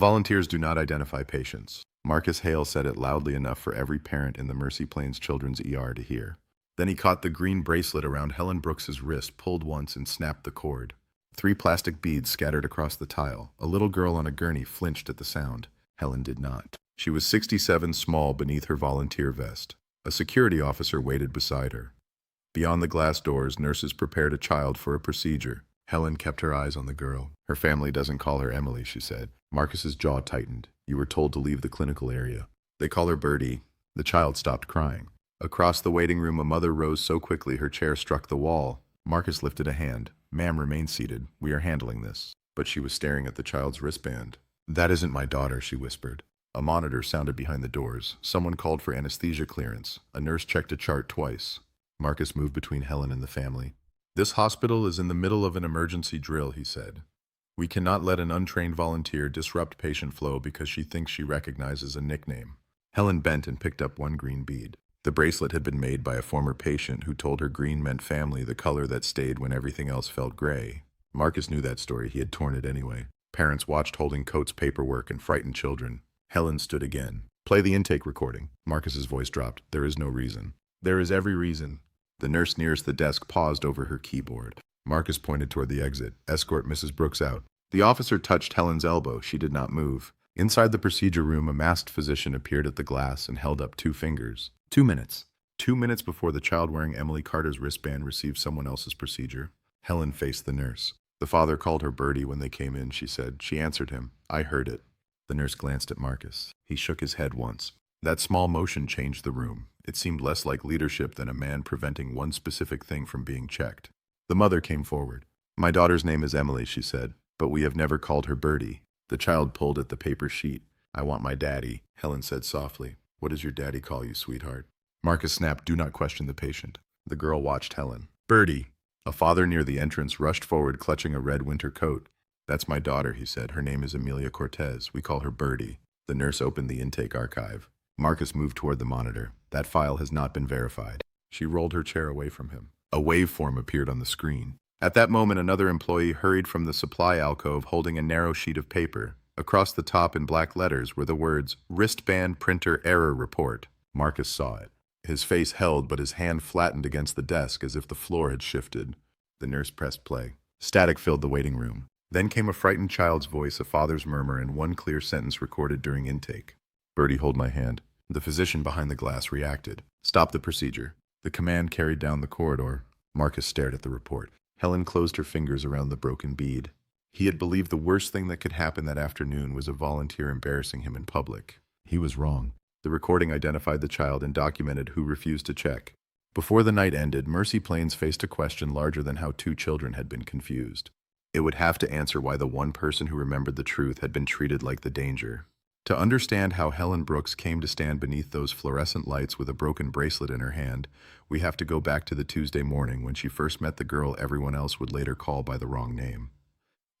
Volunteers do not identify patients. Marcus Hale said it loudly enough for every parent in the Mercy Plains Children's ER to hear. Then he caught the green bracelet around Helen Brooks's wrist, pulled once, and snapped the cord. 3 plastic beads scattered across the tile. A little girl on a gurney flinched at the sound. Helen did not. She was 67 small beneath her volunteer vest. A security officer waited beside her. Beyond the glass doors, nurses prepared a child for a procedure. Helen kept her eyes on the girl. Her family doesn't call her Emily, she said. Marcus's jaw tightened. You were told to leave the clinical area. They call her Birdie. The child stopped crying. Across the waiting room, a mother rose so quickly her chair struck the wall. Marcus lifted a hand. Ma'am, remain seated. We are handling this. But she was staring at the child's wristband. That isn't my daughter, she whispered. A monitor sounded behind the doors. Someone called for anesthesia clearance. A nurse checked a chart twice. Marcus moved between Helen and the family. This hospital is in the middle of an emergency drill, he said. We cannot let an untrained volunteer disrupt patient flow because she thinks she recognizes a nickname. Helen bent and picked up one green bead. The bracelet had been made by a former patient who told her green meant family, the color that stayed when everything else felt gray. Marcus knew that story. He had torn it anyway. Parents watched holding coats, paperwork, and frightened children. Helen stood again. Play the intake recording. Marcus's voice dropped. There is no reason. There is every reason. The nurse nearest the desk paused over her keyboard. Marcus pointed toward the exit. Escort Mrs. Brooks out. The officer touched Helen's elbow. She did not move. Inside the procedure room, a masked physician appeared at the glass and held up 2 fingers. 2 minutes. 2 minutes before the child wearing Emily Carter's wristband received someone else's procedure. Helen faced the nurse. The father called her Birdie when they came in, she said. She answered him. I heard it. The nurse glanced at Marcus. He shook his head once. That small motion changed the room. It seemed less like leadership than a man preventing one specific thing from being checked. The mother came forward. My daughter's name is Emily, she said, but we have never called her Birdie. The child pulled at the paper sheet. I want my daddy, Helen said softly. What does your daddy call you, sweetheart? Marcus snapped, do not question the patient. The girl watched Helen. Birdie. A father near the entrance rushed forward, clutching a red winter coat. That's my daughter, he said. Her name is Amelia Cortez. We call her Birdie. The nurse opened the intake archive. Marcus moved toward the monitor. That file has not been verified. She rolled her chair away from him. A waveform appeared on the screen. At that moment, another employee hurried from the supply alcove holding a narrow sheet of paper. Across the top in black letters were the words, Wristband Printer Error Report. Marcus saw it. His face held, but his hand flattened against the desk as if the floor had shifted. The nurse pressed play. Static filled the waiting room. Then came a frightened child's voice, a father's murmur, and one clear sentence recorded during intake. Birdie, hold my hand. The physician behind the glass reacted. Stop the procedure. The command carried down the corridor. Marcus stared at the report. Helen closed her fingers around the broken bead. He had believed the worst thing that could happen that afternoon was a volunteer embarrassing him in public. He was wrong. The recording identified the child and documented who refused to check. Before the night ended, Mercy Plains faced a question larger than how 2 children had been confused. It would have to answer why the one person who remembered the truth had been treated like the danger. To understand how Helen Brooks came to stand beneath those fluorescent lights with a broken bracelet in her hand, we have to go back to the Tuesday morning when she first met the girl everyone else would later call by the wrong name.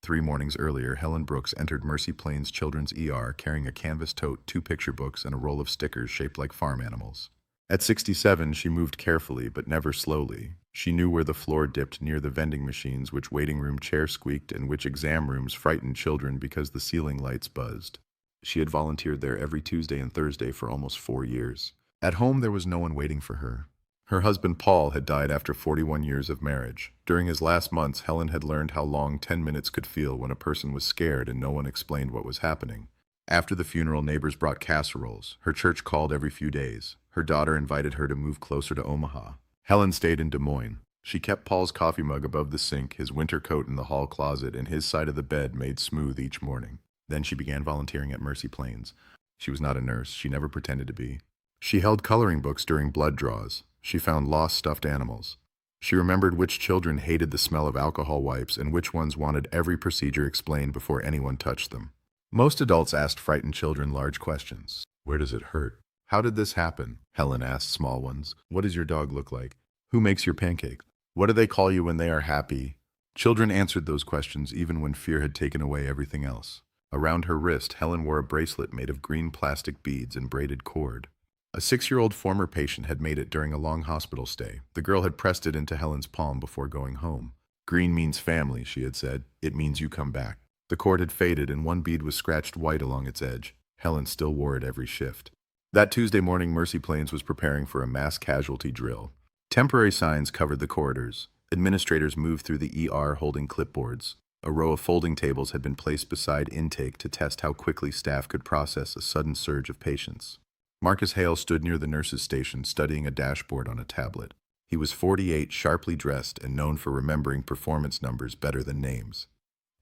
3 mornings earlier, Helen Brooks entered Mercy Plains Children's ER carrying a canvas tote, 2 picture books, and a roll of stickers shaped like farm animals. At 67, she moved carefully, but never slowly. She knew where the floor dipped near the vending machines, which waiting room chair squeaked, and which exam rooms frightened children because the ceiling lights buzzed. She had volunteered there every Tuesday and Thursday for almost 4 years. At home, there was no one waiting for her. Her husband, Paul, had died after 41 years of marriage. During his last months, Helen had learned how long 10 minutes could feel when a person was scared and no one explained what was happening. After the funeral, neighbors brought casseroles. Her church called every few days. Her daughter invited her to move closer to Omaha. Helen stayed in Des Moines. She kept Paul's coffee mug above the sink, his winter coat in the hall closet, and his side of the bed made smooth each morning. Then she began volunteering at Mercy Plains. She was not a nurse. She never pretended to be. She held coloring books during blood draws. She found lost stuffed animals. She remembered which children hated the smell of alcohol wipes and which ones wanted every procedure explained before anyone touched them. Most adults asked frightened children large questions. Where does it hurt? How did this happen? Helen asked small ones. What does your dog look like? Who makes your pancakes? What do they call you when they are happy? Children answered those questions even when fear had taken away everything else. Around her wrist, Helen wore a bracelet made of green plastic beads and braided cord. A 6-year-old former patient had made it during a long hospital stay. The girl had pressed it into Helen's palm before going home. Green means family, she had said. It means you come back. The cord had faded and one bead was scratched white along its edge. Helen still wore it every shift. That Tuesday morning, Mercy Plains was preparing for a mass casualty drill. Temporary signs covered the corridors. Administrators moved through the ER holding clipboards. A row of folding tables had been placed beside intake to test how quickly staff could process a sudden surge of patients. Marcus Hale stood near the nurses' station, studying a dashboard on a tablet. He was 48, sharply dressed, and known for remembering performance numbers better than names.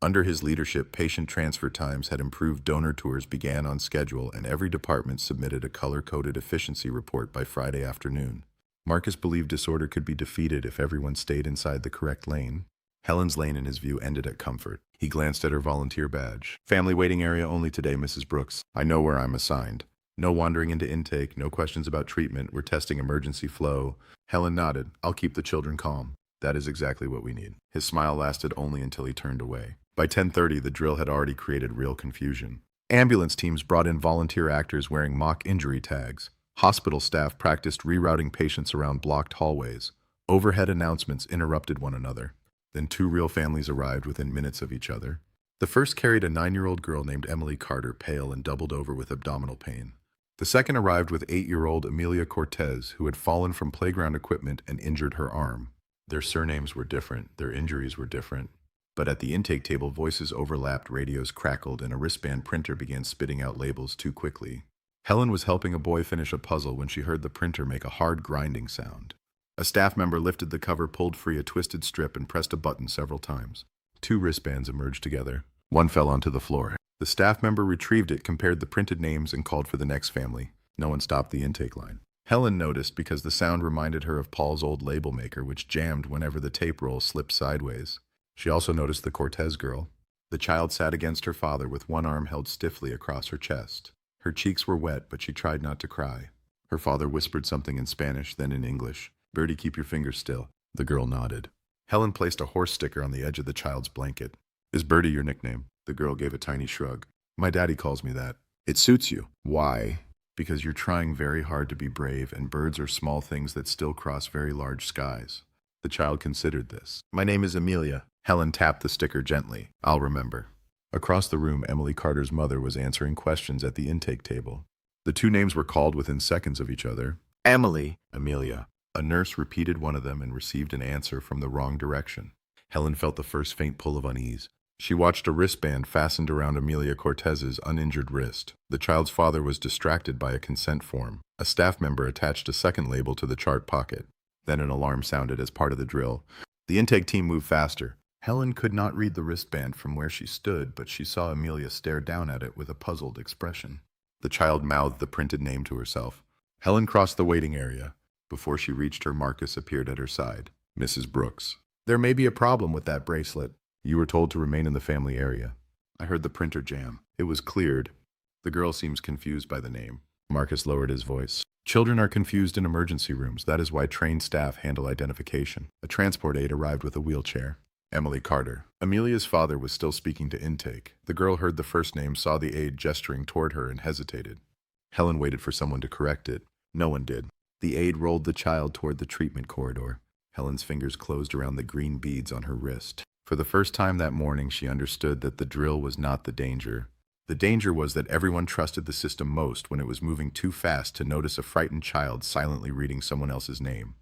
Under his leadership, patient transfer times had improved, donor tours began on schedule, and every department submitted a color-coded efficiency report by Friday afternoon. Marcus believed disorder could be defeated if everyone stayed inside the correct lane. Helen's lane in his view ended at comfort. He glanced at her volunteer badge. Family waiting area only today, Mrs. Brooks. I know where I'm assigned. No wandering into intake, no questions about treatment. We're testing emergency flow. Helen nodded. I'll keep the children calm. That is exactly what we need. His smile lasted only until he turned away. By 10:30, the drill had already created real confusion. Ambulance teams brought in volunteer actors wearing mock injury tags. Hospital staff practiced rerouting patients around blocked hallways. Overhead announcements interrupted one another. Then two real families arrived within minutes of each other. The first carried a 9-year-old girl named Emily Carter, pale and doubled over with abdominal pain. The second arrived with 8-year-old Amelia Cortez, who had fallen from playground equipment and injured her arm. Their surnames were different, their injuries were different. But at the intake table, voices overlapped, radios crackled, and a wristband printer began spitting out labels too quickly. Helen was helping a boy finish a puzzle when she heard the printer make a hard grinding sound. A staff member lifted the cover, pulled free a twisted strip, and pressed a button several times. 2 wristbands emerged together. One fell onto the floor. The staff member retrieved it, compared the printed names, and called for the next family. No one stopped the intake line. Helen noticed because the sound reminded her of Paul's old label maker, which jammed whenever the tape roll slipped sideways. She also noticed the Cortez girl. The child sat against her father with one arm held stiffly across her chest. Her cheeks were wet, but she tried not to cry. Her father whispered something in Spanish, then in English. "Bertie, keep your fingers still." The girl nodded. Helen placed a horse sticker on the edge of the child's blanket. "Is Bertie your nickname?" The girl gave a tiny shrug. "My daddy calls me that." "It suits you." "Why?" "Because you're trying very hard to be brave, and birds are small things that still cross very large skies." The child considered this. "My name is Amelia." Helen tapped the sticker gently. "I'll remember." Across the room, Emily Carter's mother was answering questions at the intake table. The 2 names were called within seconds of each other. "Emily." "Amelia." A nurse repeated one of them and received an answer from the wrong direction. Helen felt the first faint pull of unease. She watched a wristband fastened around Amelia Cortez's uninjured wrist. The child's father was distracted by a consent form. A staff member attached a second label to the chart pocket. Then an alarm sounded as part of the drill. The intake team moved faster. Helen could not read the wristband from where she stood, but she saw Amelia stare down at it with a puzzled expression. The child mouthed the printed name to herself. Helen crossed the waiting area. Before she reached her, Marcus appeared at her side. "Mrs. Brooks, there may be a problem with that bracelet. You were told to remain in the family area." "I heard the printer jam. It was cleared." "The girl seems confused by the name." Marcus lowered his voice. "Children are confused in emergency rooms. That is why trained staff handle identification." A transport aide arrived with a wheelchair. "Emily Carter." Amelia's father was still speaking to intake. The girl heard the first name, saw the aide gesturing toward her, and hesitated. Helen waited for someone to correct it. No one did. The aide rolled the child toward the treatment corridor. Helen's fingers closed around the green beads on her wrist. For the first time that morning, she understood that the drill was not the danger. The danger was that everyone trusted the system most when it was moving too fast to notice a frightened child silently reading someone else's name.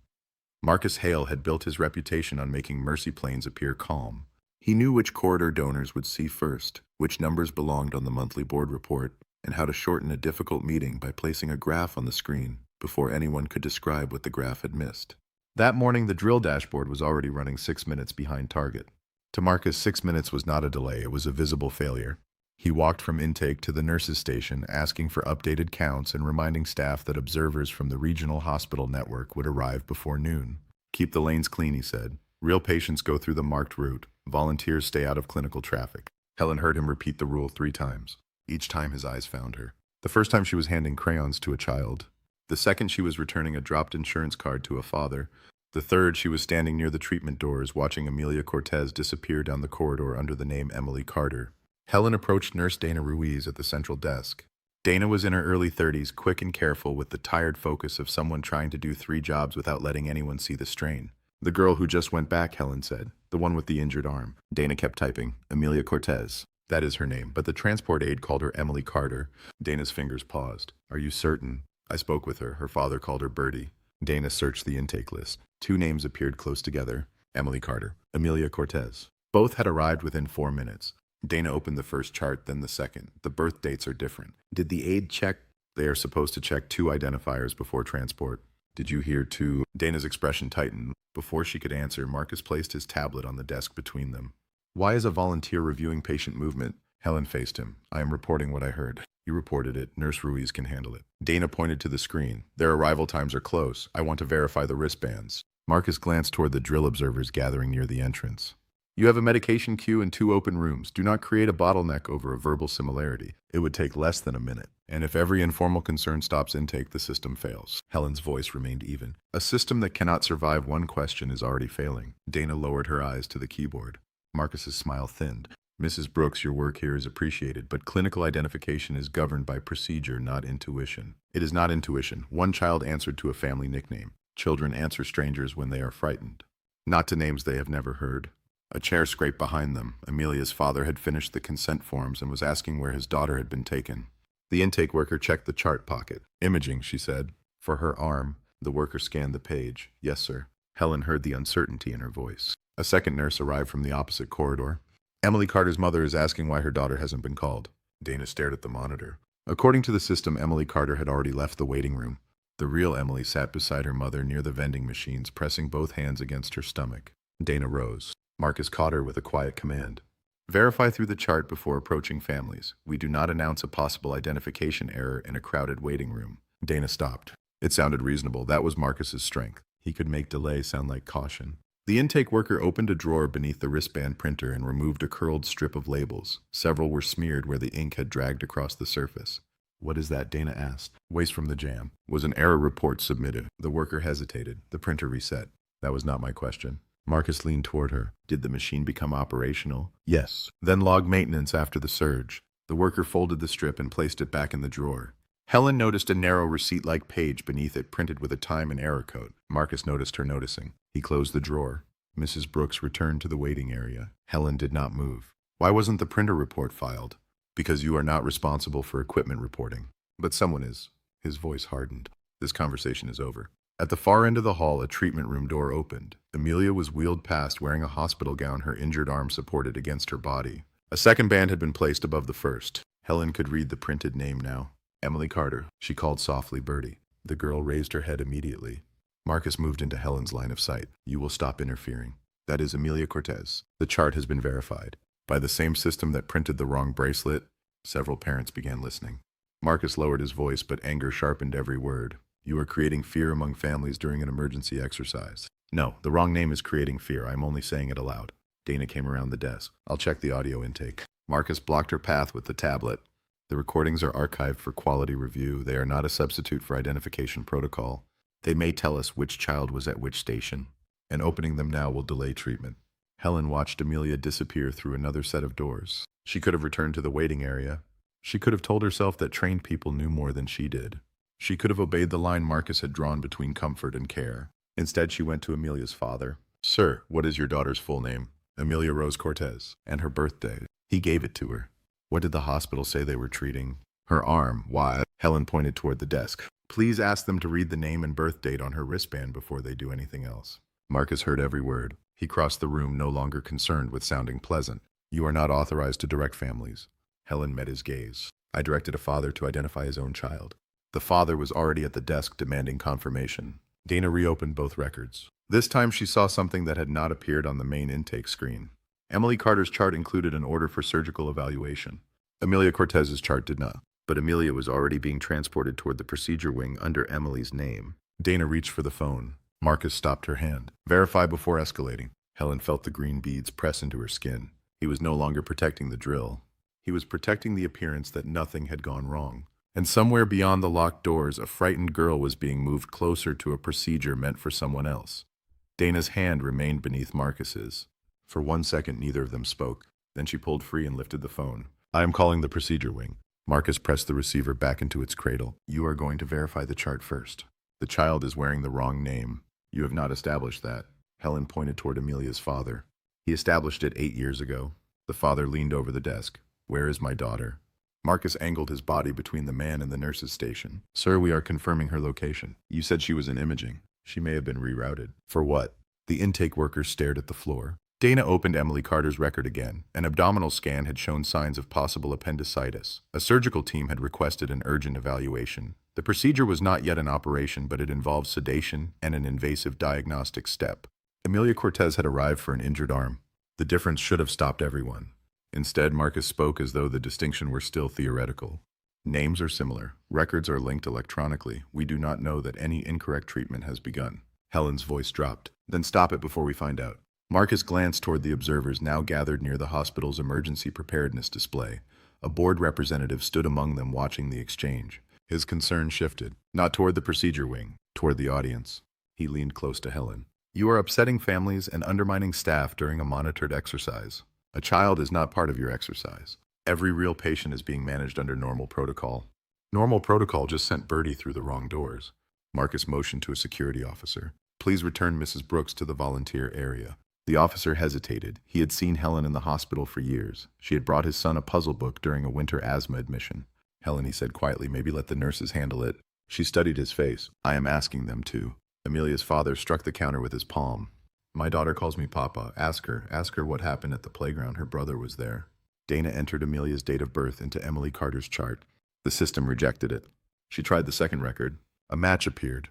Marcus Hale had built his reputation on making Mercy Plains appear calm. He knew which corridor donors would see first, which numbers belonged on the monthly board report, and how to shorten a difficult meeting by placing a graph on the screen before anyone could describe what the graph had missed. That morning, the drill dashboard was already running 6 minutes behind target. To Marcus, 6 minutes was not a delay, it was a visible failure. He walked from intake to the nurses' station, asking for updated counts and reminding staff that observers from the regional hospital network would arrive before noon. "Keep the lanes clean," he said. "Real patients go through the marked route. Volunteers stay out of clinical traffic." Helen heard him repeat the rule 3 times. Each time his eyes found her. The first time she was handing crayons to a child. The second she was returning a dropped insurance card to a father. The third she was standing near the treatment doors watching Amelia Cortez disappear down the corridor under the name Emily Carter. Helen approached Nurse Dana Ruiz at the central desk. Dana was in her early 30s, quick and careful, with the tired focus of someone trying to do 3 jobs without letting anyone see the strain. "The girl who just went back," Helen said. "The one with the injured arm." Dana kept typing. "Amelia Cortez." That is her name, but the transport aide called her Emily Carter. Dana's fingers paused. Are you certain? I spoke with her. Her father called her Bertie. Dana searched the intake list. Two names appeared close together. Emily Carter, Amelia Cortez. Both had arrived within 4 minutes. Dana opened the first chart, then the second. The birth dates are different. Did the aide check? They are supposed to check 2 identifiers before transport. Did you hear 2? Dana's expression tightened. Before she could answer, Marcus placed his tablet on the desk between them. Why is a volunteer reviewing patient movement? Helen faced him. I am reporting what I heard. You reported it. Nurse Ruiz can handle it. Dana pointed to the screen. Their arrival times are close. I want to verify the wristbands. Marcus glanced toward the drill observers gathering near the entrance. You have a medication queue and 2 open rooms. Do not create a bottleneck over a verbal similarity. It would take less than a minute. And if every informal concern stops intake, the system fails. Helen's voice remained even. A system that cannot survive one question is already failing. Dana lowered her eyes to the keyboard. Marcus's smile thinned. Mrs. Brooks, your work here is appreciated, but clinical identification is governed by procedure, not intuition. It is not intuition. One child answered to a family nickname. Children answer strangers when they are frightened, not to names they have never heard. A chair scraped behind them. Amelia's father had finished the consent forms and was asking where his daughter had been taken. The intake worker checked the chart pocket. Imaging, she said. For her arm, the worker scanned the page. Yes, sir. Helen heard the uncertainty in her voice. A second nurse arrived from the opposite corridor. Emily Carter's mother is asking why her daughter hasn't been called. Dana stared at the monitor. According to the system, Emily Carter had already left the waiting room. The real Emily sat beside her mother near the vending machines, pressing both hands against her stomach. Dana rose. Marcus caught her with a quiet command. Verify through the chart before approaching families. We do not announce a possible identification error in a crowded waiting room. Dana stopped. It sounded reasonable. That was Marcus's strength. He could make delay sound like caution. The intake worker opened a drawer beneath the wristband printer and removed a curled strip of labels. Several were smeared where the ink had dragged across the surface. What is that? Dana asked. Waste from the jam. Was an error report submitted? The worker hesitated. The printer reset. That was not my question. Marcus leaned toward her. Did the machine become operational? Yes. Then log maintenance after the surge. The worker folded the strip and placed it back in the drawer. Helen noticed a narrow receipt-like page beneath it printed with a time and error code. Marcus noticed her noticing. He closed the drawer. Mrs. Brooks returned to the waiting area. Helen did not move. Why wasn't the printer report filed? Because you are not responsible for equipment reporting. But someone is. His voice hardened. This conversation is over. At the far end of the hall, a treatment room door opened. Amelia was wheeled past wearing a hospital gown, her injured arm supported against her body. A second band had been placed above the first. Helen could read the printed name now. Emily Carter. She called softly Bertie. The girl raised her head immediately. Marcus moved into Helen's line of sight. You will stop interfering. That is Amelia Cortez. The chart has been verified. By the same system that printed the wrong bracelet, several parents began listening. Marcus lowered his voice, but anger sharpened every word. You are creating fear among families during an emergency exercise. No, the wrong name is creating fear. I'm only saying it aloud. Dana came around the desk. I'll check the audio intake. Marcus blocked her path with the tablet. The recordings are archived for quality review. They are not a substitute for identification protocol. They may tell us which child was at which station, and opening them now will delay treatment. Helen watched Amelia disappear through another set of doors. She could have returned to the waiting area. She could have told herself that trained people knew more than she did. She could have obeyed the line Marcus had drawn between comfort and care. Instead, she went to Amelia's father. Sir, what is your daughter's full name? Amelia Rose Cortez. And her birthday. He gave it to her. What did the hospital say they were treating? Her arm. Why? Helen pointed toward the desk. Please ask them to read the name and birth date on her wristband before they do anything else. Marcus heard every word. He crossed the room, no longer concerned with sounding pleasant. You are not authorized to direct families. Helen met his gaze. I directed a father to identify his own child. The father was already at the desk demanding confirmation. Dana reopened both records. This time she saw something that had not appeared on the main intake screen. Emily Carter's chart included an order for surgical evaluation. Amelia Cortez's chart did not, but Amelia was already being transported toward the procedure wing under Emily's name. Dana reached for the phone. Marcus stopped her hand. Verify before escalating. Helen felt the green beads press into her skin. He was no longer protecting the drill. He was protecting the appearance that nothing had gone wrong. And somewhere beyond the locked doors, a frightened girl was being moved closer to a procedure meant for someone else. Dana's hand remained beneath Marcus's. For 1 second, neither of them spoke. Then she pulled free and lifted the phone. I am calling the procedure wing. Marcus pressed the receiver back into its cradle. You are going to verify the chart first. The child is wearing the wrong name. You have not established that. Helen pointed toward Amelia's father. He established it 8 years ago. The father leaned over the desk. Where is my daughter? Marcus angled his body between the man and the nurse's station. Sir, we are confirming her location. You said she was in imaging. She may have been rerouted. For what? The intake worker stared at the floor. Dana opened Emily Carter's record again. An abdominal scan had shown signs of possible appendicitis. A surgical team had requested an urgent evaluation. The procedure was not yet in operation, but it involved sedation and an invasive diagnostic step. Amelia Cortez had arrived for an injured arm. The difference should have stopped everyone. Instead, Marcus spoke as though the distinction were still theoretical. Names are similar. Records are linked electronically. We do not know that any incorrect treatment has begun. Helen's voice dropped. Then stop it before we find out. Marcus glanced toward the observers now gathered near the hospital's emergency preparedness display. A board representative stood among them watching the exchange. His concern shifted, not toward the procedure wing, toward the audience. He leaned close to Helen. You are upsetting families and undermining staff during a monitored exercise. A child is not part of your exercise. Every real patient is being managed under normal protocol. Normal protocol just sent Bertie through the wrong doors. Marcus motioned to a security officer. Please return Mrs. Brooks to the volunteer area. The officer hesitated. He had seen Helen in the hospital for years. She had brought his son a puzzle book during a winter asthma admission. Helen, he said quietly, maybe let the nurses handle it. She studied his face. I am asking them to. Amelia's father struck the counter with his palm. My daughter calls me Papa. Ask her what happened at the playground. Her brother was there. Dana entered Amelia's date of birth into Emily Carter's chart. The system rejected it. She tried the second record. A match appeared.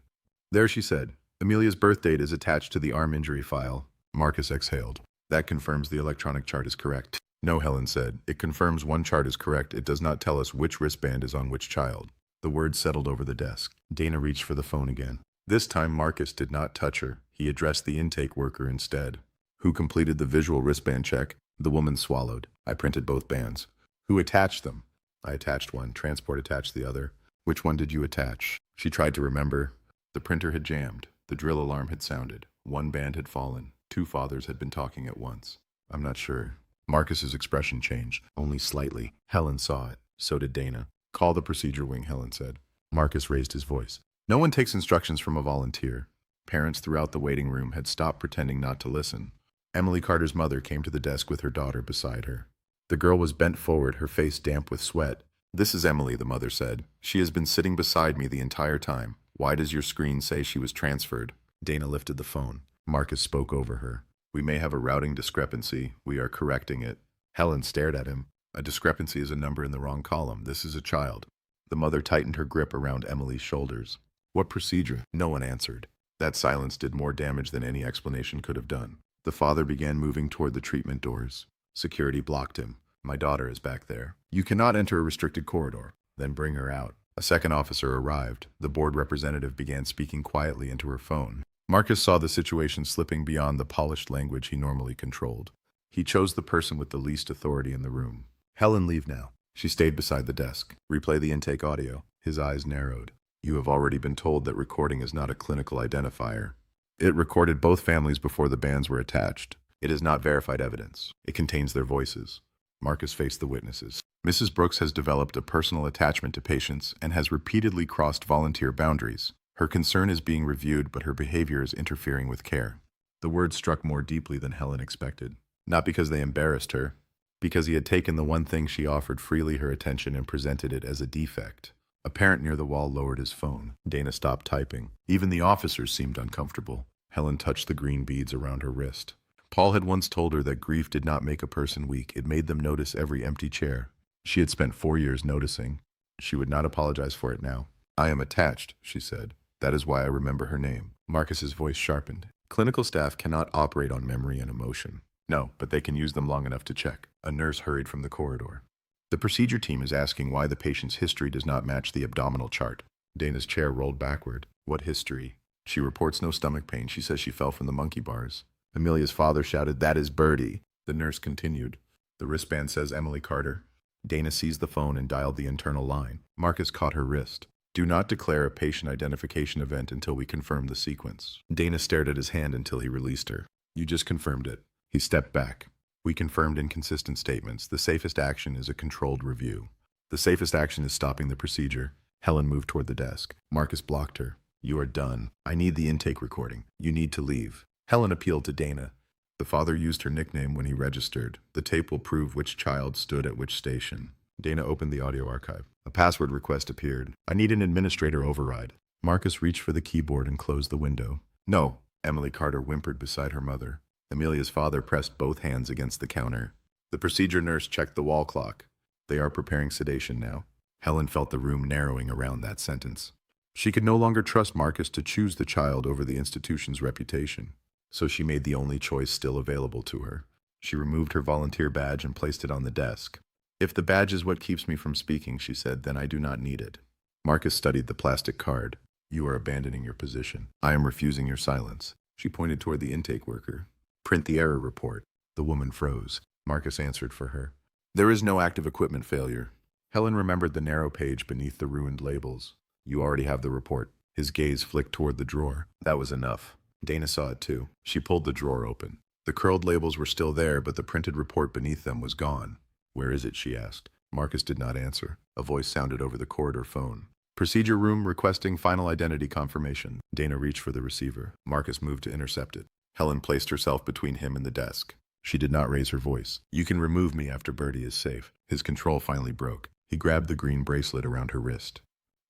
There, she said. Amelia's birth date is attached to the arm injury file. Marcus exhaled. That confirms the electronic chart is correct. No, Helen said. It confirms one chart is correct. It does not tell us which wristband is on which child. The words settled over the desk. Dana reached for the phone again. This time Marcus did not touch her. He addressed the intake worker instead. Who completed the visual wristband check? The woman swallowed. I printed both bands. Who attached them? I attached one. Transport attached the other. Which one did you attach? She tried to remember. The printer had jammed. The drill alarm had sounded. One band had fallen. Two fathers had been talking at once. I'm not sure. Marcus's expression changed, only slightly. Helen saw it. So did Dana. Call the procedure wing, Helen said. Marcus raised his voice. No one takes instructions from a volunteer. Parents throughout the waiting room had stopped pretending not to listen. Emily Carter's mother came to the desk with her daughter beside her. The girl was bent forward, her face damp with sweat. This is Emily, the mother said. She has been sitting beside me the entire time. Why does your screen say she was transferred? Dana lifted the phone. Marcus spoke over her. We may have a routing discrepancy. We are correcting it. Helen stared at him. A discrepancy is a number in the wrong column. This is a child. The mother tightened her grip around Emily's shoulders. What procedure? No one answered. That silence did more damage than any explanation could have done. The father began moving toward the treatment doors. Security blocked him. My daughter is back there. You cannot enter a restricted corridor. Then bring her out. A second officer arrived. The board representative began speaking quietly into her phone. Marcus saw the situation slipping beyond the polished language he normally controlled. He chose the person with the least authority in the room. Helen, leave now. She stayed beside the desk. Replay the intake audio. His eyes narrowed. You have already been told that recording is not a clinical identifier. It recorded both families before the bands were attached. It is not verified evidence. It contains their voices. Marcus faced the witnesses. Mrs. Brooks has developed a personal attachment to patients and has repeatedly crossed volunteer boundaries. Her concern is being reviewed, but her behavior is interfering with care. The words struck more deeply than Helen expected. Not because they embarrassed her, because he had taken the one thing she offered freely, her attention, and presented it as a defect. A parent near the wall lowered his phone. Dana stopped typing. Even the officers seemed uncomfortable. Helen touched the green beads around her wrist. Paul had once told her that grief did not make a person weak. It made them notice every empty chair. She had spent 4 years noticing. She would not apologize for it now. I am attached, she said. That is why I remember her name. Marcus's voice sharpened. Clinical staff cannot operate on memory and emotion. No, but they can use them long enough to check. A nurse hurried from the corridor. The procedure team is asking why the patient's history does not match the abdominal chart. Dana's chair rolled backward. What history? She reports no stomach pain. She says she fell from the monkey bars. Amelia's father shouted, that is Bertie. The nurse continued. The wristband says Emily Carter. Dana seized the phone and dialed the internal line. Marcus caught her wrist. Do not declare a patient identification event until we confirm the sequence. Dana stared at his hand until he released her. You just confirmed it. He stepped back. We confirmed inconsistent statements. The safest action is a controlled review. The safest action is stopping the procedure. Helen moved toward the desk. Marcus blocked her. You are done. I need the intake recording. You need to leave. Helen appealed to Dana. The father used her nickname when he registered. The tape will prove which child stood at which station. Dana opened the audio archive. A password request appeared. I need an administrator override. Marcus reached for the keyboard and closed the window. No, Emily Carter whimpered beside her mother. Amelia's father pressed both hands against the counter. The procedure nurse checked the wall clock. They are preparing sedation now. Helen felt the room narrowing around that sentence. She could no longer trust Marcus to choose the child over the institution's reputation. So she made the only choice still available to her. She removed her volunteer badge and placed it on the desk. If the badge is what keeps me from speaking, she said, then I do not need it. Marcus studied the plastic card. You are abandoning your position. I am refusing your silence. She pointed toward the intake worker. Print the error report. The woman froze. Marcus answered for her. There is no active equipment failure. Helen remembered the narrow page beneath the ruined labels. You already have the report. His gaze flicked toward the drawer. That was enough. Dana saw it too. She pulled the drawer open. The curled labels were still there, but the printed report beneath them was gone. Where is it? She asked. Marcus did not answer. A voice sounded over the corridor phone. Procedure room requesting final identity confirmation. Dana reached for the receiver. Marcus moved to intercept it. Helen placed herself between him and the desk. She did not raise her voice. You can remove me after Bertie is safe. His control finally broke. He grabbed the green bracelet around her wrist.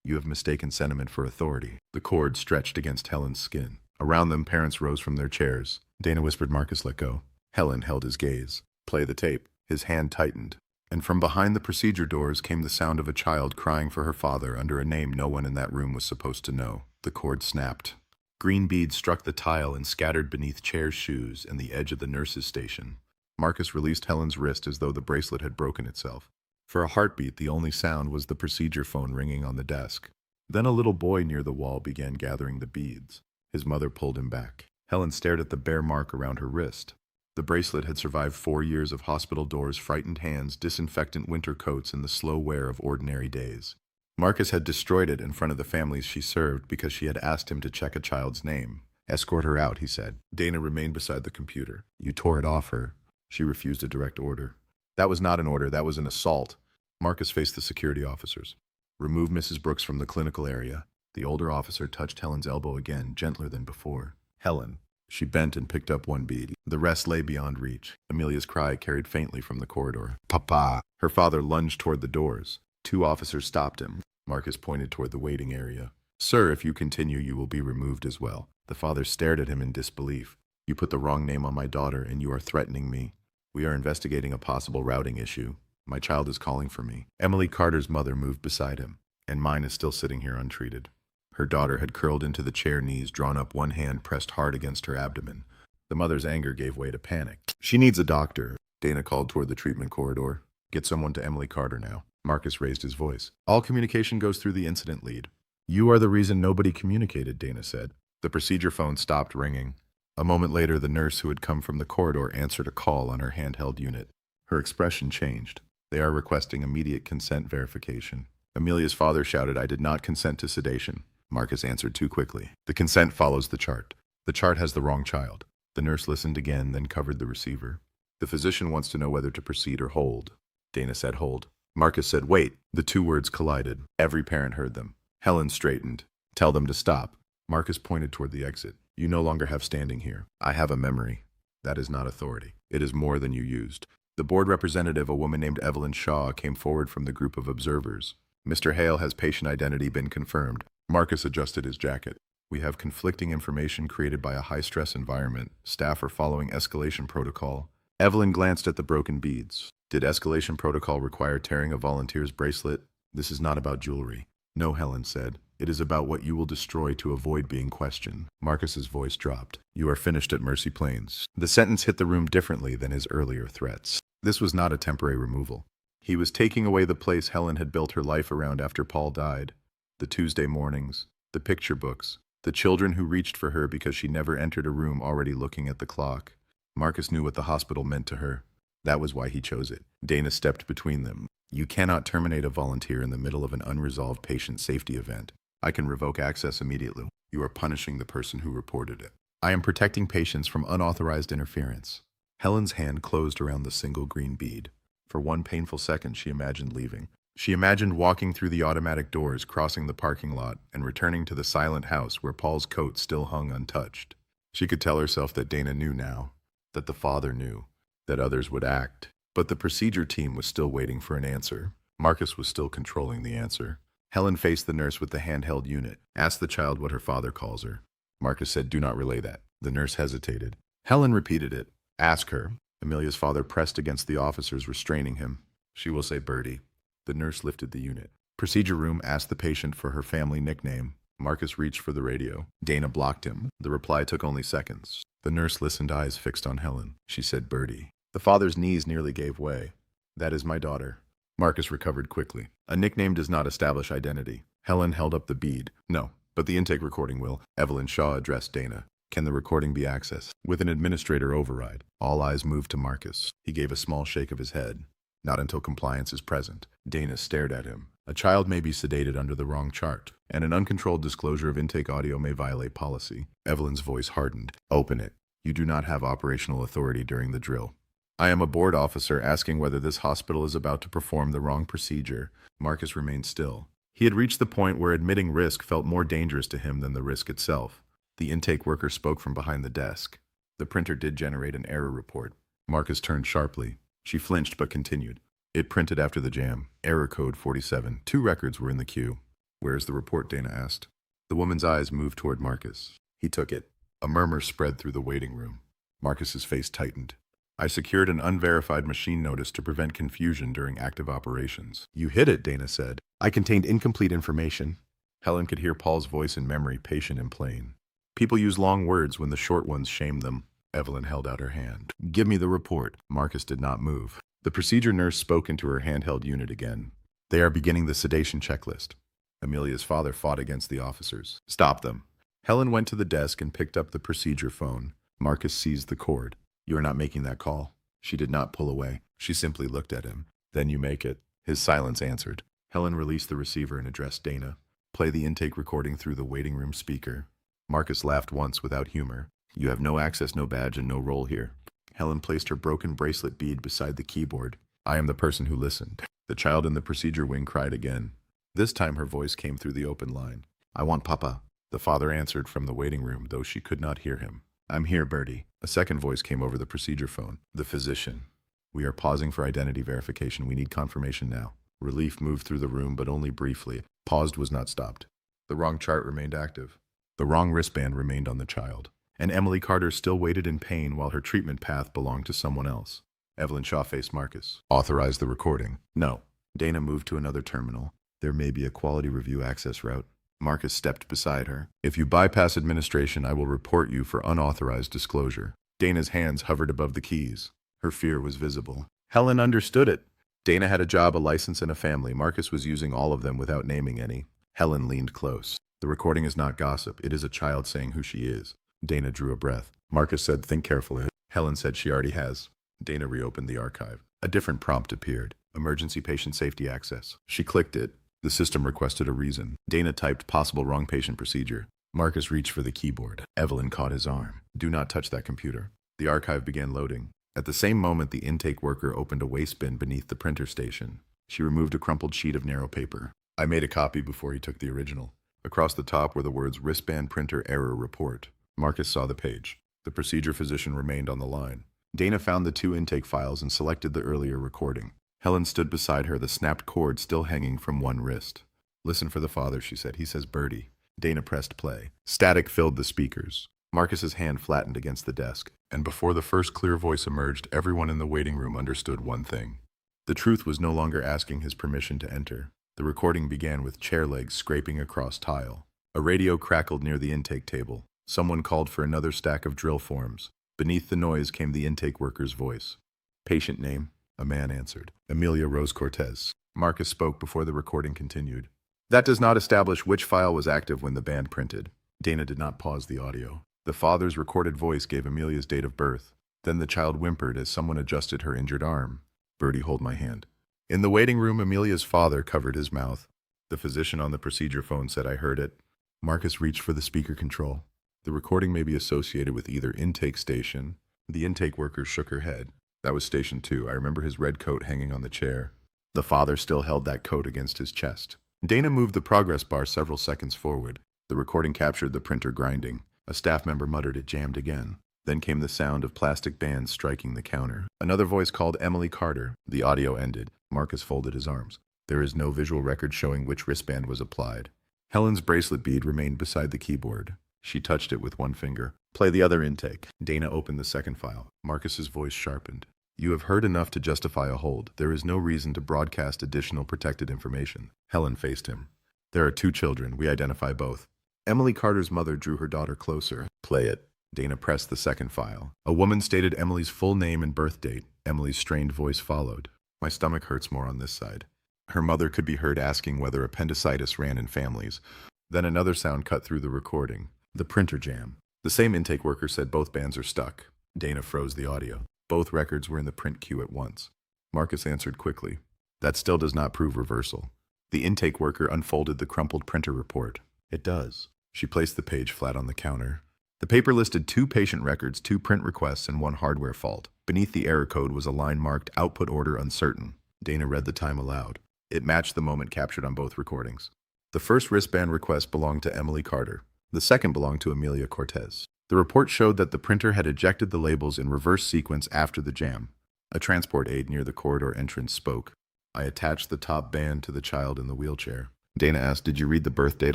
You have mistaken sentiment for authority. The cord stretched against Helen's skin. Around them, parents rose from their chairs. Dana whispered, Marcus, let go. Helen held his gaze. Play the tape. His hand tightened. And from behind the procedure doors came the sound of a child crying for her father under a name no one in that room was supposed to know. The cord snapped. Green beads struck the tile and scattered beneath chairs, shoes, and the edge of the nurse's station. Marcus released Helen's wrist as though the bracelet had broken itself. For a heartbeat, the only sound was the procedure phone ringing on the desk. Then a little boy near the wall began gathering the beads. His mother pulled him back. Helen stared at the bare mark around her wrist. The bracelet had survived 4 years of hospital doors, frightened hands, disinfectant winter coats, and the slow wear of ordinary days. Marcus had destroyed it in front of the families she served because she had asked him to check a child's name. Escort her out, he said. Dana remained beside the computer. You tore it off her. She refused a direct order. That was not an order, that was an assault. Marcus faced the security officers. Remove Mrs. Brooks from the clinical area. The older officer touched Helen's elbow again, gentler than before. Helen. She bent and picked up one bead. The rest lay beyond reach. Amelia's cry carried faintly from the corridor. Papa! Her father lunged toward the doors. 2 officers stopped him. Marcus pointed toward the waiting area. Sir, if you continue, you will be removed as well. The father stared at him in disbelief. You put the wrong name on my daughter, and you are threatening me. We are investigating a possible routing issue. My child is calling for me. Emily Carter's mother moved beside him, and mine is still sitting here untreated. Her daughter had curled into the chair, knees drawn up, one hand pressed hard against her abdomen. The mother's anger gave way to panic. She needs a doctor. Dana called toward the treatment corridor. Get someone to Emily Carter now. Marcus raised his voice. All communication goes through the incident lead. You are the reason nobody communicated, Dana said. The procedure phone stopped ringing. A moment later, the nurse who had come from the corridor answered a call on her handheld unit. Her expression changed. They are requesting immediate consent verification. Amelia's father shouted, I did not consent to sedation. Marcus answered too quickly. The consent follows the chart. The chart has the wrong child. The nurse listened again, then covered the receiver. The physician wants to know whether to proceed or hold. Dana said hold. Marcus said wait. The 2 words collided. Every parent heard them. Helen straightened. Tell them to stop. Marcus pointed toward the exit. You no longer have standing here. I have a memory. That is not authority. It is more than you used. The board representative, a woman named Evelyn Shaw, came forward from the group of observers. Mr. Hale, has patient identity been confirmed? Marcus adjusted his jacket. We have conflicting information created by a high-stress environment. Staff are following escalation protocol. Evelyn glanced at the broken beads. Did escalation protocol require tearing a volunteer's bracelet? This is not about jewelry. No, Helen said. It is about what you will destroy to avoid being questioned. Marcus's voice dropped. You are finished at Mercy Plains. The sentence hit the room differently than his earlier threats. This was not a temporary removal. He was taking away the place Helen had built her life around after Paul died. The Tuesday mornings, the picture books, the children who reached for her because she never entered a room already looking at the clock. Marcus knew what the hospital meant to her. That was why he chose it. Dana stepped between them. You cannot terminate a volunteer in the middle of an unresolved patient safety event. I can revoke access immediately. You are punishing the person who reported it. I am protecting patients from unauthorized interference. Helen's hand closed around the single green bead. For one painful second, she imagined leaving. She imagined walking through the automatic doors, crossing the parking lot, and returning to the silent house where Paul's coat still hung untouched. She could tell herself that Dana knew now. that the father knew, that others would act. But the procedure team was still waiting for an answer. Marcus was still controlling the answer. Helen faced the nurse with the handheld unit. Asked the child what her father calls her. Marcus said, "Do not relay that." The nurse hesitated. Helen repeated it. "Ask her." Amelia's father pressed against the officers, restraining him. "She will say Birdie." The nurse lifted the unit. Procedure room asked the patient for her family nickname. Marcus reached for the radio. Dana blocked him. The reply took only seconds. The nurse listened, eyes fixed on Helen. She said Birdie. The father's knees nearly gave way. "That is my daughter." Marcus recovered quickly. "A nickname does not establish identity." Helen held up the bead. "No, but the intake recording will." Evelyn Shaw addressed Dana. "Can the recording be accessed?" With an administrator override. All eyes moved to Marcus. He gave a small shake of his head. "Not until compliance is present." Dana stared at him. "A child may be sedated under the wrong chart, and an uncontrolled disclosure of intake audio may violate policy." Evelyn's voice hardened. "Open it. You do not have operational authority during the drill." "I am a board officer asking whether this hospital is about to perform the wrong procedure." Marcus remained still. He had reached the point where admitting risk felt more dangerous to him than the risk itself. The intake worker spoke from behind the desk. "The printer did generate an error report." Marcus turned sharply. She flinched but continued. "It printed after the jam. Error code 47. 2 records were in the queue." "Where is the report?" Dana asked. The woman's eyes moved toward Marcus. He took it. A murmur spread through the waiting room. Marcus's face tightened. "I secured an unverified machine notice to prevent confusion during active operations." "You hid it," Dana said. "I contained incomplete information." Helen could hear Paul's voice in memory, patient and plain. "People use long words when the short ones shame them." Evelyn held out her hand. "Give me the report." Marcus did not move. The procedure nurse spoke into her handheld unit again. "They are beginning the sedation checklist." Amelia's father fought against the officers. "Stop them." Helen went to the desk and picked up the procedure phone. Marcus seized the cord. "You are not making that call." She did not pull away. She simply looked at him. "Then you make it." His silence answered. Helen released the receiver and addressed Dana. "Play the intake recording through the waiting room speaker." Marcus laughed once without humor. "You have no access, no badge, and no role here." Helen placed her broken bracelet bead beside the keyboard. "I am the person who listened." The child in the procedure wing cried again. This time her voice came through the open line. "I want Papa." The father answered from the waiting room, though she could not hear him. "I'm here, Birdie." A second voice came over the procedure phone. "The physician." "We are pausing for identity verification. We need confirmation now." Relief moved through the room, but only briefly. Paused was not stopped. The wrong chart remained active. The wrong wristband remained on the child. And Emily Carter still waited in pain while her treatment path belonged to someone else. Evelyn Shaw faced Marcus. "Authorize the recording." "No." Dana moved to another terminal. "There may be a quality review access route." Marcus stepped beside her. "If you bypass administration, I will report you for unauthorized disclosure." Dana's hands hovered above the keys. Her fear was visible. Helen understood it. Dana had a job, a license, and a family. Marcus was using all of them without naming any. Helen leaned close. "The recording is not gossip. It is a child saying who she is." Dana drew a breath. Marcus said, "Think carefully." Helen said, "She already has." Dana reopened the archive. A different prompt appeared. "Emergency patient safety access." She clicked it. The system requested a reason. Dana typed possible wrong patient procedure. Marcus reached for the keyboard. Evelyn caught his arm. "Do not touch that computer." The archive began loading. At the same moment, the intake worker opened a waste bin beneath the printer station. She removed a crumpled sheet of narrow paper. "I made a copy before he took the original." Across the top were the words "Wristband Printer Error Report." Marcus saw the page. The procedure physician remained on the line. Dana found the 2 intake files and selected the earlier recording. Helen stood beside her, the snapped cord still hanging from one wrist. "Listen for the father," she said. "He says Birdie." Dana pressed play. Static filled the speakers. Marcus's hand flattened against the desk. And before the first clear voice emerged, everyone in the waiting room understood one thing. The truth was no longer asking his permission to enter. The recording began with chair legs scraping across tile. A radio crackled near the intake table. Someone called for another stack of drill forms. Beneath the noise came the intake worker's voice. "Patient name?" A man answered. "Amelia Rose Cortez." Marcus spoke before the recording continued. "That does not establish which file was active when the band printed." Dana did not pause the audio. The father's recorded voice gave Amelia's date of birth. Then the child whimpered as someone adjusted her injured arm. "Birdie, hold my hand." In the waiting room, Amelia's father covered his mouth. The physician on the procedure phone said, "I heard it." Marcus reached for the speaker control. "The recording may be associated with either intake station." The intake worker shook her head. "That was station 2. I remember his red coat hanging on the chair." The father still held that coat against his chest. Dana moved the progress bar several seconds forward. The recording captured the printer grinding. A staff member muttered, "It jammed again." Then came the sound of plastic bands striking the counter. Another voice called Emily Carter. The audio ended. Marcus folded his arms. There is no visual record showing which wristband was applied. Helen's bracelet bead remained beside the keyboard. She touched it with one finger. Play the other intake. Dana opened the second file. Marcus's voice sharpened. You have heard enough to justify a hold. There is no reason to broadcast additional protected information. Helen faced him. There are 2 children. We identify both. Emily Carter's mother drew her daughter closer. Play it. Dana pressed the second file. A woman stated Emily's full name and birth date. Emily's strained voice followed. My stomach hurts more on this side. Her mother could be heard asking whether appendicitis ran in families. Then another sound cut through the recording. The printer jam. The same intake worker said both bands are stuck. Dana froze the audio. Both records were in the print queue at once. Marcus answered quickly. That still does not prove reversal. The intake worker unfolded the crumpled printer report. It does. She placed the page flat on the counter. The paper listed 2 patient records, 2 print requests, and 1 hardware fault. Beneath the error code was a line marked Output Order Uncertain. Dana read the time aloud. It matched the moment captured on both recordings. The first wristband request belonged to Emily Carter. The second belonged to Amelia Cortez. The report showed that the printer had ejected the labels in reverse sequence after the jam. A transport aide near the corridor entrance spoke. I attached the top band to the child in the wheelchair. Dana asked, did you read the birth date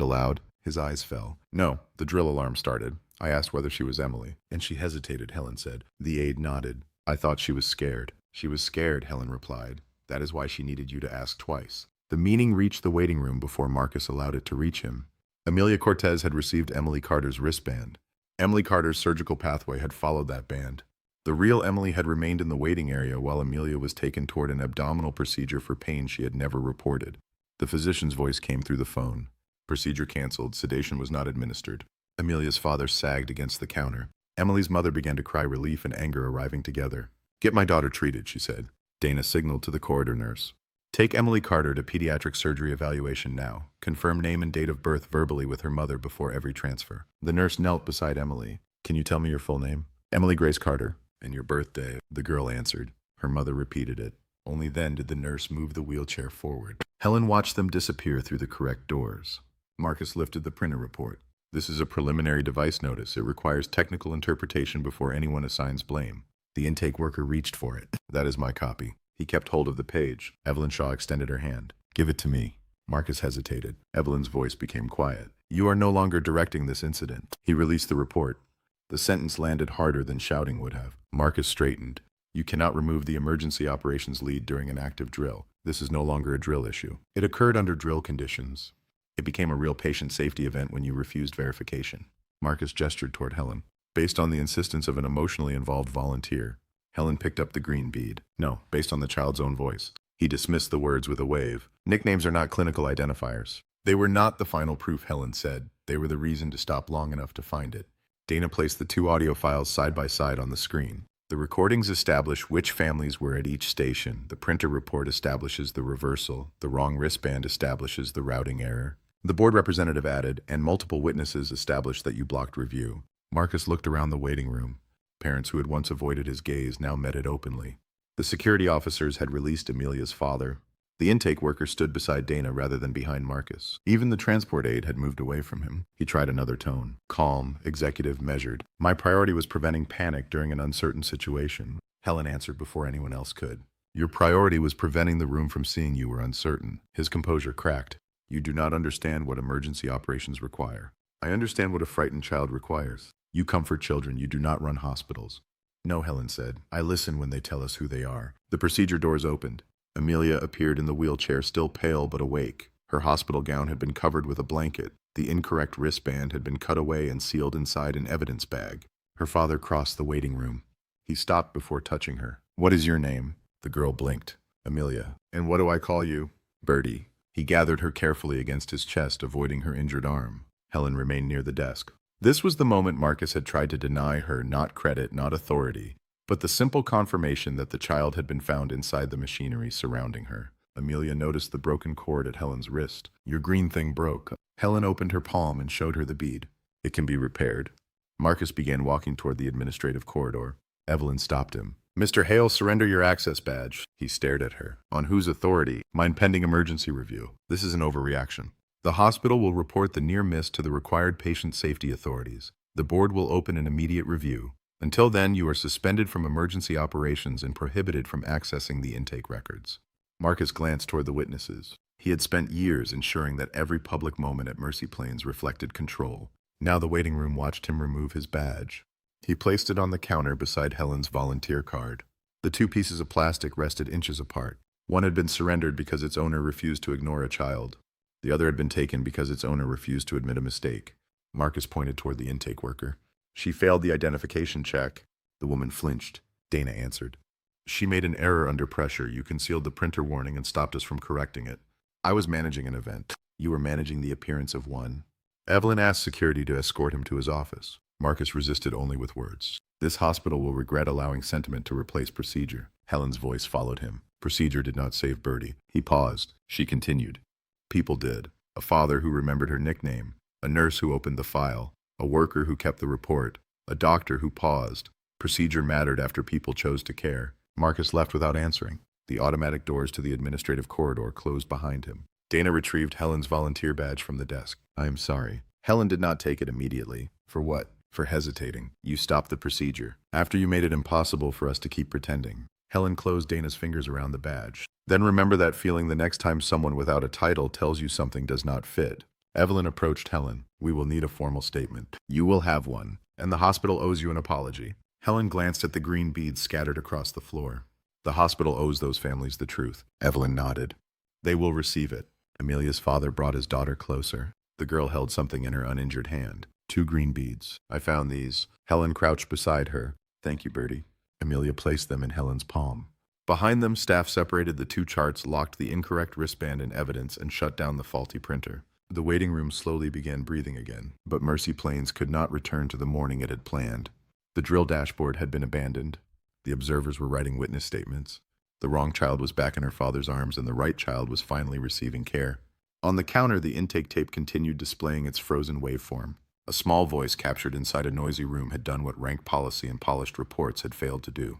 aloud? His eyes fell. No, the drill alarm started. I asked whether she was Emily, and she hesitated, Helen said. The aide nodded. I thought she was scared. She was scared, Helen replied. That is why she needed you to ask twice. The meaning reached the waiting room before Marcus allowed it to reach him. Amelia Cortez had received Emily Carter's wristband. Emily Carter's surgical pathway had followed that band. The real Emily had remained in the waiting area while Amelia was taken toward an abdominal procedure for pain she had never reported. The physician's voice came through the phone. Procedure canceled. Sedation was not administered. Amelia's father sagged against the counter. Emily's mother began to cry, relief and anger arriving together. Get my daughter treated, she said. Dana signaled to the corridor nurse. Take Emily Carter to pediatric surgery evaluation now. Confirm name and date of birth verbally with her mother before every transfer. The nurse knelt beside Emily. Can you tell me your full name? Emily Grace Carter. And your birthday? The girl answered. Her mother repeated it. Only then did the nurse move the wheelchair forward. Helen watched them disappear through the correct doors. Marcus lifted the printer report. This is a preliminary device notice. It requires technical interpretation before anyone assigns blame. The intake worker reached for it. That is my copy. He kept hold of the page. Evelyn Shaw extended her hand. Give it to me. Marcus hesitated. Evelyn's voice became quiet. You are no longer directing this incident. He released the report. The sentence landed harder than shouting would have. Marcus straightened. You cannot remove the emergency operations lead during an active drill. This is no longer a drill issue. It occurred under drill conditions. It became a real patient safety event when you refused verification. Marcus gestured toward Helen. Based on the insistence of an emotionally involved volunteer. Helen picked up the green bead. No, based on the child's own voice. He dismissed the words with a wave. Nicknames are not clinical identifiers. They were not the final proof, Helen said. They were the reason to stop long enough to find it. Dana placed the 2 audio files side by side on the screen. The recordings establish which families were at each station. The printer report establishes the reversal. The wrong wristband establishes the routing error. The board representative added, and multiple witnesses established that you blocked review. Marcus looked around the waiting room. Parents who had once avoided his gaze now met it openly. The security officers had released Amelia's father. The intake worker stood beside Dana rather than behind Marcus. Even the transport aide had moved away from him. He tried another tone. Calm, executive, measured. My priority was preventing panic during an uncertain situation. Helen answered before anyone else could. Your priority was preventing the room from seeing you were uncertain. His composure cracked. You do not understand what emergency operations require. I understand what a frightened child requires. You comfort children, you do not run hospitals. No, Helen said. I listen when they tell us who they are. The procedure doors opened. Amelia appeared in the wheelchair, still pale but awake. Her hospital gown had been covered with a blanket. The incorrect wristband had been cut away and sealed inside an evidence bag. Her father crossed the waiting room. He stopped before touching her. What is your name? The girl blinked. Amelia. And what do I call you? Bertie. He gathered her carefully against his chest, avoiding her injured arm. Helen remained near the desk. This was the moment Marcus had tried to deny her not credit, not authority, but the simple confirmation that the child had been found inside the machinery surrounding her. Amelia noticed the broken cord at Helen's wrist. Your green thing broke. Helen opened her palm and showed her the bead. It can be repaired. Marcus began walking toward the administrative corridor. Evelyn stopped him. Mr. Hale, surrender your access badge. He stared at her. On whose authority? Mine pending emergency review. This is an overreaction. The hospital will report the near miss to the required patient safety authorities. The board will open an immediate review. Until then, you are suspended from emergency operations and prohibited from accessing the intake records. Marcus glanced toward the witnesses. He had spent years ensuring that every public moment at Mercy Plains reflected control. Now the waiting room watched him remove his badge. He placed it on the counter beside Helen's volunteer card. The two pieces of plastic rested inches apart. One had been surrendered because its owner refused to ignore a child. The other had been taken because its owner refused to admit a mistake. Marcus pointed toward the intake worker. She failed the identification check. The woman flinched. Dana answered. She made an error under pressure. You concealed the printer warning and stopped us from correcting it. I was managing an event. You were managing the appearance of one. Evelyn asked security to escort him to his office. Marcus resisted only with words. This hospital will regret allowing sentiment to replace procedure. Helen's voice followed him. Procedure did not save Birdie. He paused. She continued. People did. A father who remembered her nickname. A nurse who opened the file. A worker who kept the report. A doctor who paused. Procedure mattered after people chose to care. Marcus left without answering. The automatic doors to the administrative corridor closed behind him. Dana retrieved Helen's volunteer badge from the desk. I am sorry. Helen did not take it immediately. For what? For hesitating. You stopped the procedure. After you made it impossible for us to keep pretending. Helen closed Dana's fingers around the badge. Then remember that feeling the next time someone without a title tells you something does not fit. Evelyn approached Helen. We will need a formal statement. You will have one. And the hospital owes you an apology. Helen glanced at the green beads scattered across the floor. The hospital owes those families the truth. Evelyn nodded. They will receive it. Amelia's father brought his daughter closer. The girl held something in her uninjured hand. 2 green beads. I found these. Helen crouched beside her. Thank you, Birdie. Amelia placed them in Helen's palm. Behind them, staff separated the 2 charts, locked the incorrect wristband in evidence, and shut down the faulty printer. The waiting room slowly began breathing again, but Mercy Plains could not return to the morning it had planned. The drill dashboard had been abandoned. The observers were writing witness statements. The wrong child was back in her father's arms, and the right child was finally receiving care. On the counter, the intake tape continued displaying its frozen waveform. A small voice captured inside a noisy room had done what rank policy and polished reports had failed to do.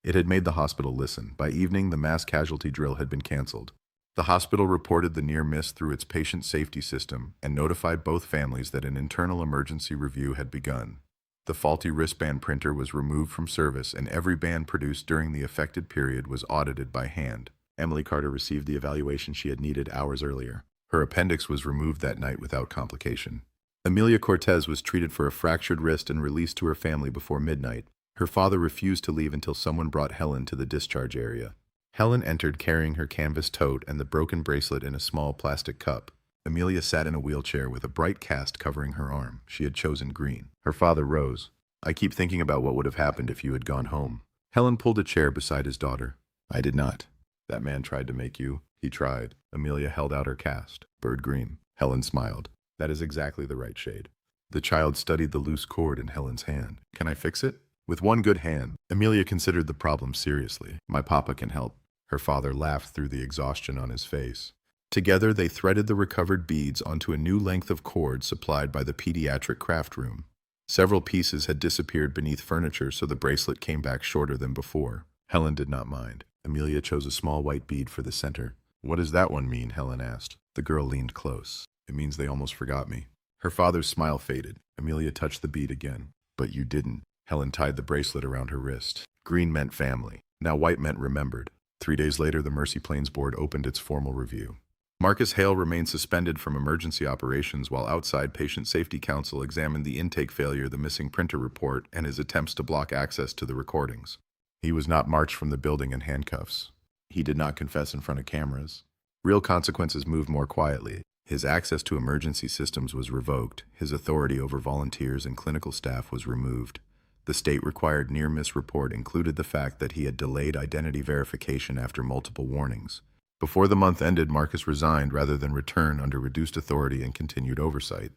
It had made the hospital listen. By evening, the mass casualty drill had been canceled. The hospital reported the near miss through its patient safety system and notified both families that an internal emergency review had begun. The faulty wristband printer was removed from service, and every band produced during the affected period was audited by hand. Emily Carter received the evaluation she had needed hours earlier. Her appendix was removed that night without complication. Amelia Cortez was treated for a fractured wrist and released to her family before midnight. Her father refused to leave until someone brought Helen to the discharge area. Helen entered carrying her canvas tote and the broken bracelet in a small plastic cup. Amelia sat in a wheelchair with a bright cast covering her arm. She had chosen green. Her father rose. I keep thinking about what would have happened if you had gone home. Helen pulled a chair beside his daughter. I did not. That man tried to make you. He tried. Amelia held out her cast. Bird green. Helen smiled. That is exactly the right shade. The child studied the loose cord in Helen's hand. Can I fix it? With one good hand. Amelia considered the problem seriously. My papa can help. Her father laughed through the exhaustion on his face. Together, they threaded the recovered beads onto a new length of cord supplied by the pediatric craft room. Several pieces had disappeared beneath furniture, so the bracelet came back shorter than before. Helen did not mind. Amelia chose a small white bead for the center. What does that one mean? Helen asked. The girl leaned close. It means they almost forgot me. Her father's smile faded. Amelia touched the bead again. But you didn't. Helen tied the bracelet around her wrist. Green meant family. Now white meant remembered. 3 days later, the Mercy Plains board opened its formal review. Marcus Hale remained suspended from emergency operations while outside Patient Safety Council examined the intake failure, the missing printer report, and his attempts to block access to the recordings. He was not marched from the building in handcuffs. He did not confess in front of cameras. Real consequences moved more quietly. His access to emergency systems was revoked. His authority over volunteers and clinical staff was removed. The state-required near-miss report included the fact that he had delayed identity verification after multiple warnings. Before the month ended, Marcus resigned rather than return under reduced authority and continued oversight.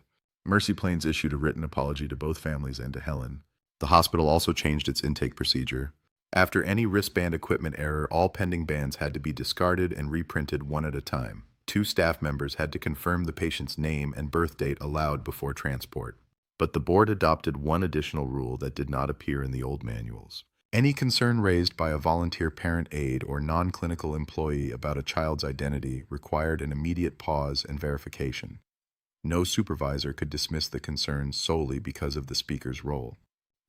Mercy Plains issued a written apology to both families and to Helen. The hospital also changed its intake procedure. After any wristband equipment error, all pending bands had to be discarded and reprinted one at a time. 2 staff members had to confirm the patient's name and birth date aloud before transport. But the board adopted one additional rule that did not appear in the old manuals. Any concern raised by a volunteer parent aide or non-clinical employee about a child's identity required an immediate pause and verification. No supervisor could dismiss the concerns solely because of the speaker's role.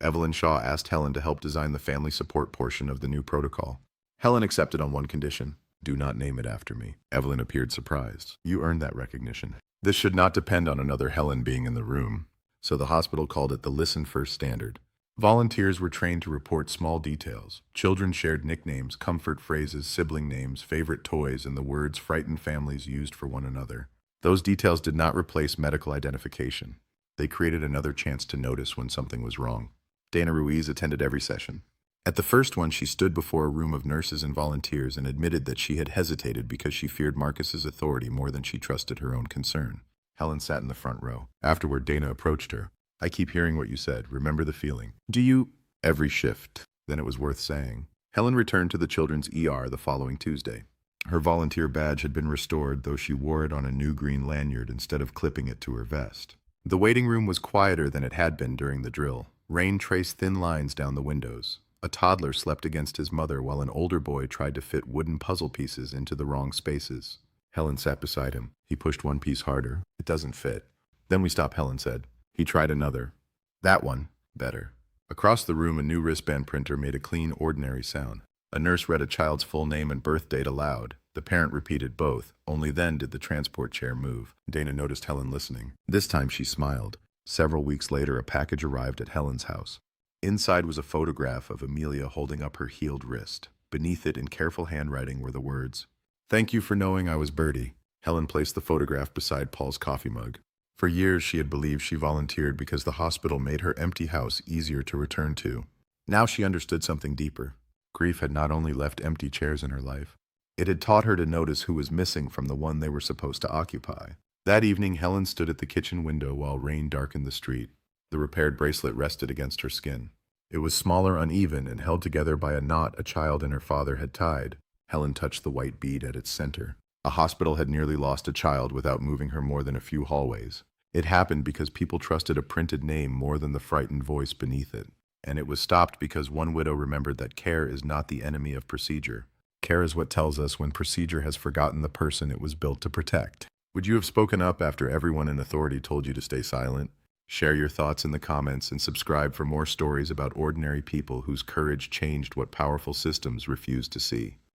Evelyn Shaw asked Helen to help design the family support portion of the new protocol. Helen accepted on one condition: do not name it after me. Evelyn appeared surprised. You earned that recognition. This should not depend on another Helen being in the room, so the hospital called it the Listen First standard. Volunteers were trained to report small details. Children shared nicknames, comfort phrases, sibling names, favorite toys, and the words frightened families used for one another. Those details did not replace medical identification. They created another chance to notice when something was wrong. Dana Ruiz attended every session. At the first one, she stood before a room of nurses and volunteers and admitted that she had hesitated because she feared Marcus's authority more than she trusted her own concern. Helen sat in the front row. Afterward, Dana approached her. I keep hearing what you said. Remember the feeling. Do you? Every shift. Then it was worth saying. Helen returned to the children's ER the following Tuesday. Her volunteer badge had been restored, though she wore it on a new green lanyard instead of clipping it to her vest. The waiting room was quieter than it had been during the drill. Rain traced thin lines down the windows. A toddler slept against his mother while an older boy tried to fit wooden puzzle pieces into the wrong spaces. Helen sat beside him. He pushed one piece harder. It doesn't fit. Then we stop, Helen said. He tried another. That one. Better. Across the room, a new wristband printer made a clean, ordinary sound. A nurse read a child's full name and birth date aloud. The parent repeated both. Only then did the transport chair move. Dana noticed Helen listening. This time she smiled. Several weeks later, a package arrived at Helen's house. Inside was a photograph of Amelia holding up her healed wrist. Beneath it, in careful handwriting, were the words, "Thank you for knowing I was Birdie." Helen placed the photograph beside Paul's coffee mug. For years, she had believed she volunteered because the hospital made her empty house easier to return to. Now she understood something deeper. Grief had not only left empty chairs in her life, it had taught her to notice who was missing from the one they were supposed to occupy. That evening, Helen stood at the kitchen window while rain darkened the street. The repaired bracelet rested against her skin. It was smaller, uneven, and held together by a knot a child and her father had tied. Helen touched the white bead at its center. A hospital had nearly lost a child without moving her more than a few hallways. It happened because people trusted a printed name more than the frightened voice beneath it. And it was stopped because one widow remembered that care is not the enemy of procedure. Care is what tells us when procedure has forgotten the person it was built to protect. Would you have spoken up after everyone in authority told you to stay silent? Share your thoughts in the comments and subscribe for more stories about ordinary people whose courage changed what powerful systems refused to see.